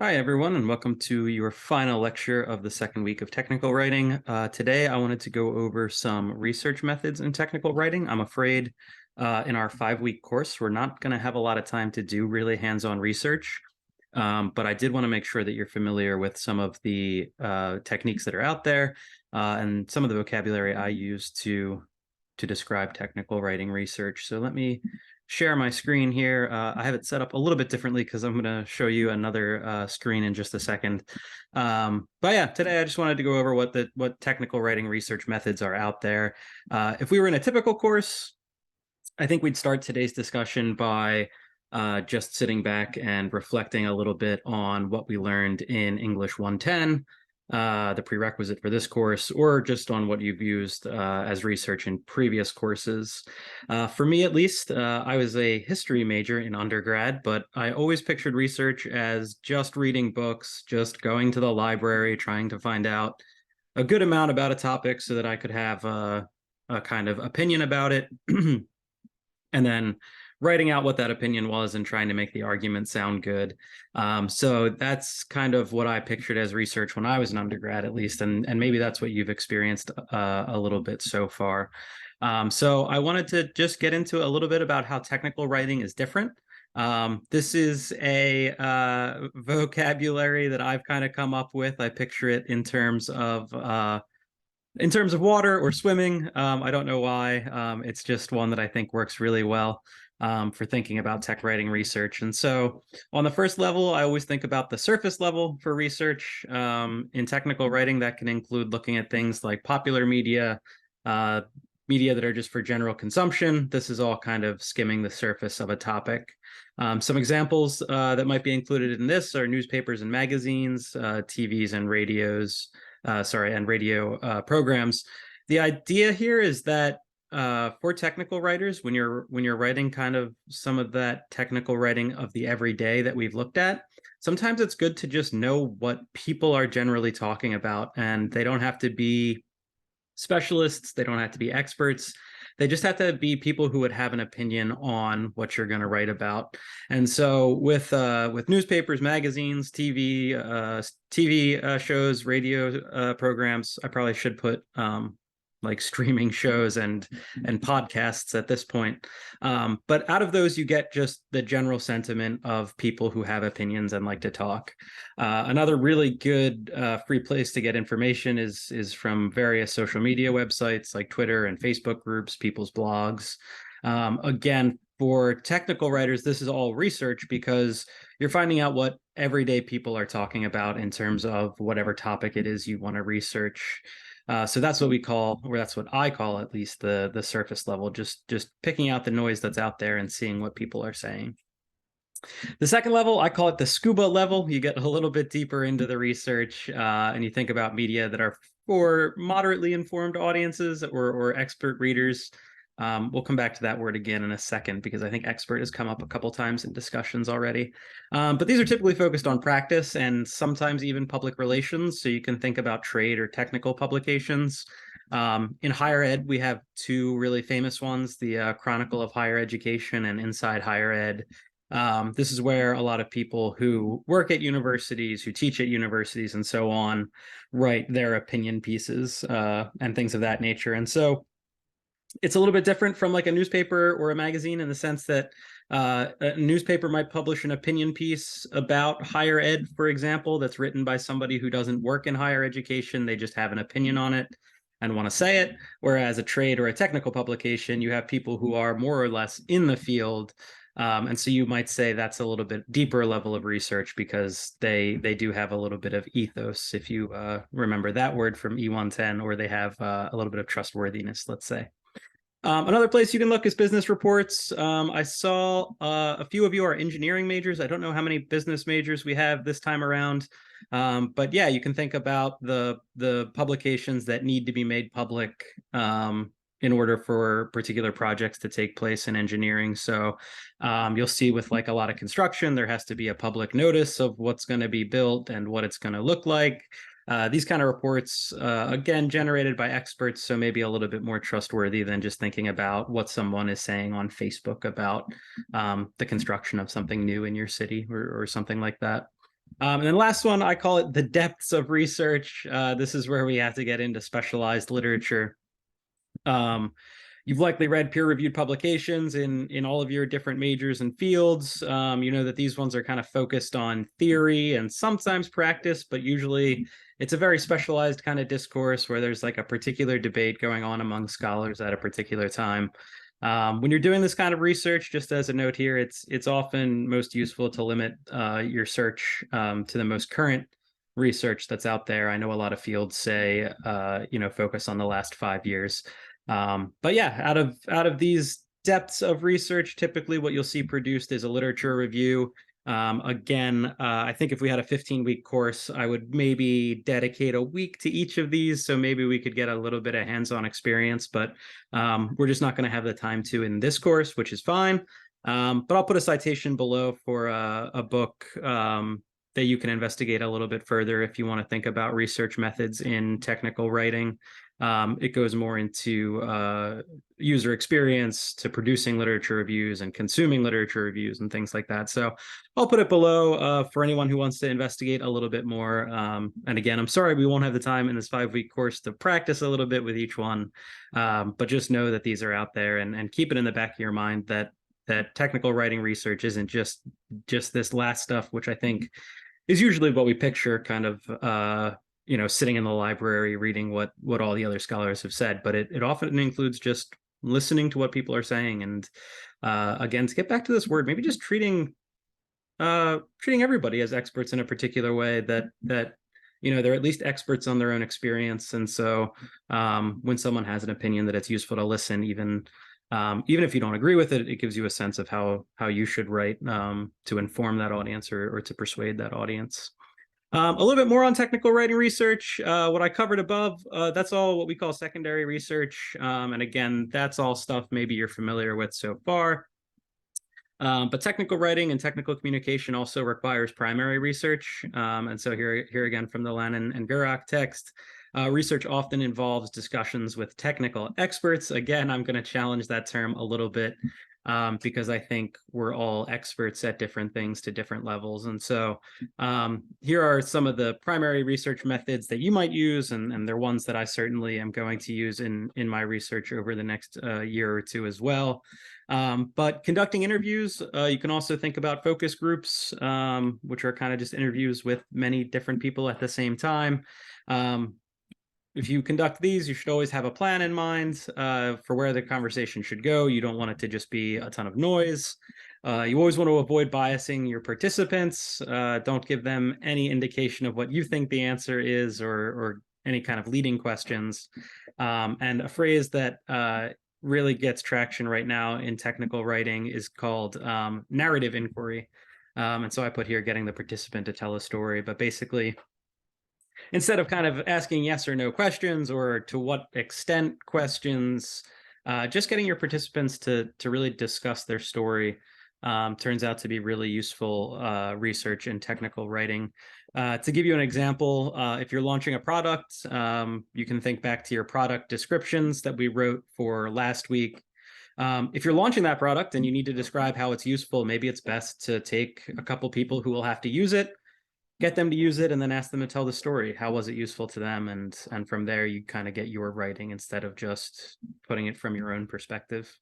Hi, everyone, and welcome to your final lecture of the second week of technical writing. Today, I wanted to go over some research methods in technical writing. I'm afraid in our 5-week course, we're not going to have a lot of time to do really hands-on research, but I did want to make sure that you're familiar with some of the techniques that are out there and some of the vocabulary I use to describe technical writing research. So let me share my screen here. I have it set up a little bit differently because I'm going to show you another screen in just a second. But yeah, today I just wanted to go over what technical writing research methods are out there. If we were in a typical course, I think we'd start today's discussion by just sitting back and reflecting a little bit on what we learned in English 110, the prerequisite for this course, or just on what you've used as research in previous courses. For me, at least, I was a history major in undergrad, but I always pictured research as just reading books, just going to the library, trying to find out a good amount about a topic so that I could have a kind of opinion about it. And then writing out what that opinion was and trying to make the argument sound good. So that's kind of what I pictured as research when I was an undergrad, at least, and maybe that's what you've experienced a little bit so far. So I wanted to just get into a little bit about how technical writing is different. This is a vocabulary that I've kind of come up with. I picture it in terms of water or swimming. I don't know why. It's just one that I think works really well for thinking about tech writing research. And so on the first level, I always think about the surface level for research. In technical writing, that can include looking at things like popular media, media that are just for general consumption. This is all kind of skimming the surface of a topic. Some examples that might be included in this are newspapers and magazines, TVs and radios, and radio programs. The idea here is that for technical writers, when you're writing kind of some of that technical writing of the everyday that we've looked at, sometimes it's good to just know what people are generally talking about, and they don't have to be specialists, they don't have to be experts. They just have to be people who would have an opinion on what you're going to write about. And so with newspapers, magazines, TV shows, radio programs, I probably should put like streaming shows and podcasts at this point. But out of those, you get just the general sentiment of people who have opinions and like to talk. Another really good free place to get information is from various social media websites like Twitter and Facebook groups, people's blogs. Again, for technical writers, this is all research because you're finding out what everyday people are talking about in terms of whatever topic it is you want to research. So that's what we call, or that's what I call at least, the surface level, just picking out the noise that's out there and seeing what people are saying. The second level, I call it the scuba level. You get a little bit deeper into the research and you think about media that are for moderately informed audiences or expert readers. We'll come back to that word again in a second because I think expert has come up a couple times in discussions already. But these are typically focused on practice and sometimes even public relations. So you can think about trade or technical publications. In higher ed, we have two really famous ones, the Chronicle of Higher Education and Inside Higher Ed. This is where a lot of people who work at universities, who teach at universities and so on, write their opinion pieces and things of that nature. And so it's a little bit different from like a newspaper or a magazine in the sense that a newspaper might publish an opinion piece about higher ed, for example, that's written by somebody who doesn't work in higher education. They just have an opinion on it and want to say it. Whereas a trade or a technical publication, you have people who are more or less in the field. And so you might say that's a little bit deeper level of research because they do have a little bit of ethos, if you remember that word from E110, or they have a little bit of trustworthiness, let's say. Another place you can look is business reports. I saw a few of you are engineering majors. I don't know how many business majors we have this time around. But yeah, you can think about the publications that need to be made public in order for particular projects to take place in engineering. So you'll see with like a lot of construction, there has to be a public notice of what's going to be built and what it's going to look like. These kind of reports, again, generated by experts, so maybe a little bit more trustworthy than just thinking about what someone is saying on Facebook about the construction of something new in your city or something like that. And then last one, I call it the depths of research. This is where we have to get into specialized literature. You've likely read peer-reviewed publications in all of your different majors and fields. You know that these ones are kind of focused on theory and sometimes practice, but usually it's a very specialized kind of discourse where there's like a particular debate going on among scholars at a particular time. When you're doing this kind of research, just as a note here, it's often most useful to limit your search to the most current research that's out there. I know a lot of fields say, focus on the last 5 years. But yeah, out of these depths of research, typically what you'll see produced is a literature review. Again, I think if we had a 15-week course, I would maybe dedicate a week to each of these. So maybe we could get a little bit of hands-on experience, but we're just not going to have the time to in this course, which is fine. But I'll put a citation below for a book that you can investigate a little bit further if you want to think about research methods in technical writing. It goes more into user experience to producing literature reviews and consuming literature reviews and things like that. So I'll put it below for anyone who wants to investigate a little bit more. And again, I'm sorry we won't have the time in this 5-week course to practice a little bit with each one, but just know that these are out there and keep it in the back of your mind that technical writing research isn't just this last stuff, which I think is usually what we picture, kind of sitting in the library reading what all the other scholars have said, but it often includes just listening to what people are saying. And again, to get back to this word, maybe just treating everybody as experts in a particular way that they're at least experts on their own experience. And so when someone has an opinion, that it's useful to listen, even if you don't agree with it, it gives you a sense of how you should write to inform that audience or to persuade that audience. A little bit more on technical writing research. What I covered above, that's all what we call secondary research. And again, that's all stuff maybe you're familiar with so far. But technical writing and technical communication also requires primary research. And so here again from the Lannon and Gurock text, research often involves discussions with technical experts. Again, I'm going to challenge that term a little bit because I think we're all experts at different things to different levels. And so here are some of the primary research methods that you might use, and they're ones that I certainly am going to use in my research over the next year or two as well. But conducting interviews, you can also think about focus groups, which are kind of just interviews with many different people at the same time. If you conduct these, you should always have a plan in mind for where the conversation should go. You don't want it to just be a ton of noise. You always want to avoid biasing your participants. Don't give them any indication of what you think the answer is or any kind of leading questions. And a phrase that really gets traction right now in technical writing is called narrative inquiry. And so I put here getting the participant to tell a story, but basically, instead of kind of asking yes or no questions or to what extent questions, just getting your participants to really discuss their story turns out to be really useful research in technical writing. To give you an example, if you're launching a product, you can think back to your product descriptions that we wrote for last week. If you're launching that product and you need to describe how it's useful, maybe it's best to take a couple people who will have to use it, get them to use it, and then ask them to tell the story. How was it useful to them? And from there, you kind of get your writing instead of just putting it from your own perspective.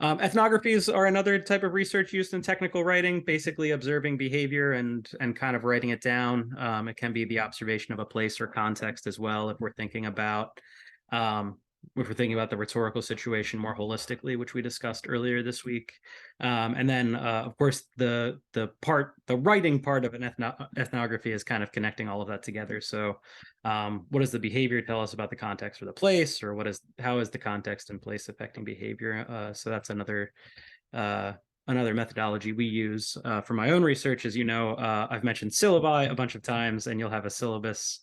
Ethnographies are another type of research used in technical writing, basically observing behavior and kind of writing it down. It can be the observation of a place or context as well, if we're thinking about the rhetorical situation more holistically, which we discussed earlier this week. And then, of course, the writing part of an ethnography is kind of connecting all of that together. So what does the behavior tell us about the context or the place, or how is the context and place affecting behavior? So that's another methodology we use for my own research. As you know, I've mentioned syllabi a bunch of times, and you'll have a syllabus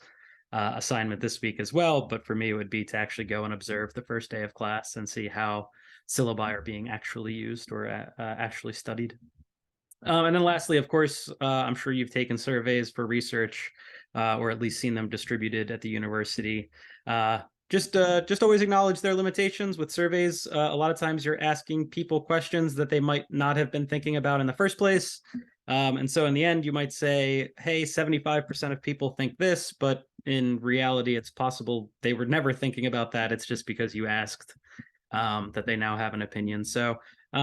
assignment this week as well. But for me, it would be to actually go and observe the first day of class and see how syllabi are being actually used or actually studied. And then lastly, of course, I'm sure you've taken surveys for research or at least seen them distributed at the university. Just always acknowledge their limitations with surveys. A lot of times you're asking people questions that they might not have been thinking about in the first place. And so in the end, you might say, hey, 75% of people think this, but in reality, it's possible they were never thinking about that. It's just because you asked that they now have an opinion. So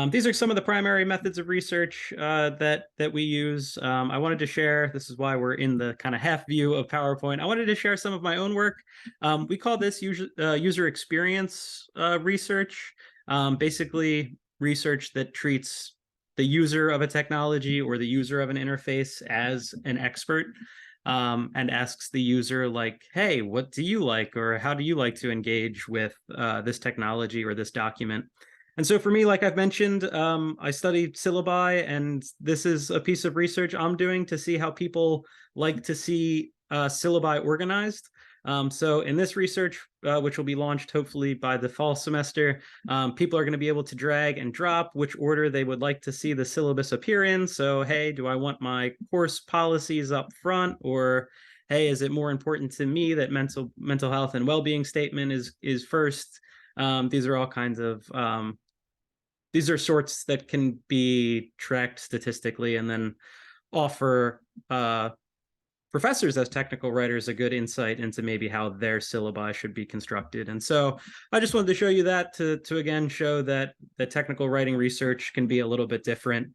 these are some of the primary methods of research that we use. I wanted to share, this is why we're in the kind of half view of PowerPoint. I wanted to share some of my own work. We call this user experience research, basically research that treats the user of a technology or the user of an interface as an expert, and asks the user, like, hey, what do you like, or how do you like to engage with this technology or this document? And so for me, like I've mentioned, I study syllabi, and this is a piece of research I'm doing to see how people like to see syllabi organized. So in this research, which will be launched hopefully by the fall semester, people are going to be able to drag and drop which order they would like to see the syllabus appear in. So, hey, do I want my course policies up front, or hey, is it more important to me that mental health and well-being statement is first? These are all kinds of these are sorts that can be tracked statistically and then offer professors as technical writers a good insight into maybe how their syllabi should be constructed. And so I just wanted to show you that to again show that the technical writing research can be a little bit different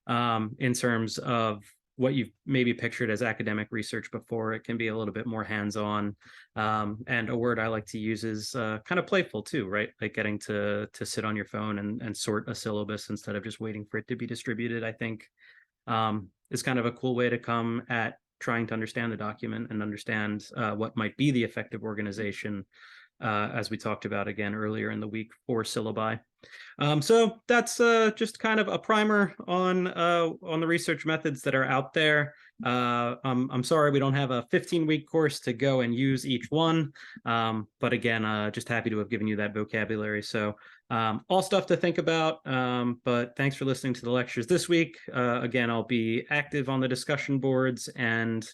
in terms of what you've maybe pictured as academic research before. It can be a little bit more hands-on. And a word I like to use is kind of playful too, right? Like getting to sit on your phone and sort a syllabus instead of just waiting for it to be distributed, I think is kind of a cool way to come at trying to understand the document and understand what might be the effective organization, as we talked about again earlier in the week for syllabi. So that's just kind of a primer on the research methods that are out there. I'm sorry we don't have a 15-week course to go and use each one, but again, just happy to have given you that vocabulary. So all stuff to think about, but thanks for listening to the lectures this week. Again, I'll be active on the discussion boards, and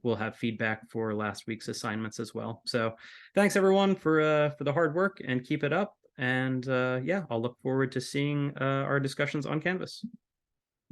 we'll have feedback for last week's assignments as well. So thanks everyone for the hard work, and keep it up. And yeah, I'll look forward to seeing our discussions on Canvas.